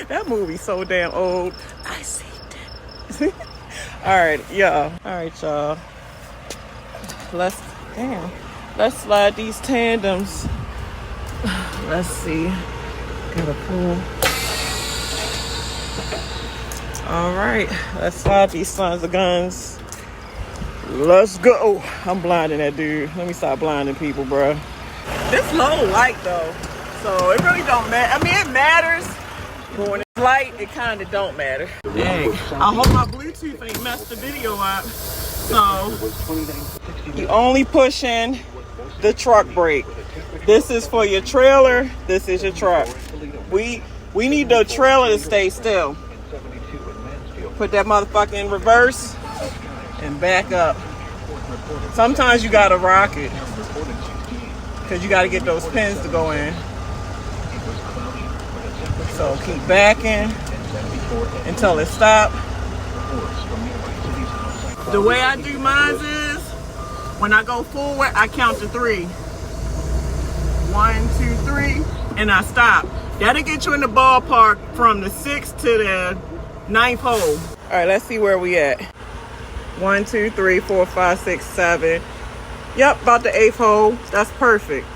That movie's so damn old. I see that. All right, y'all. All right, y'all. Let's slide these tandems. Let's see. Gotta pull. All right, let's slide these sons of guns. Let's go. I'm blinding that dude. Let me stop blinding people, bro. This low light though, so it really don't matter. I mean, it matters, but when it's light, it kind of don't matter. Dang, I hope my Bluetooth ain't messed the video up. So, you only pushing the truck brake. This is for your trailer. This is your truck. We need the trailer to stay still. Put that motherfucker in reverse and back up. Sometimes you gotta rock it because you gotta get those pins to go in. So keep backing until it stops. The way I do mine is when I go forward, I count to 3. 1, 2, 3, and I stop. That'll get you in the ballpark from the 6th to the 9th hole. All right, let's see where we at. 1, 2, 3, 4, 5, 6, 7. Yep, about the 8th hole. That's perfect.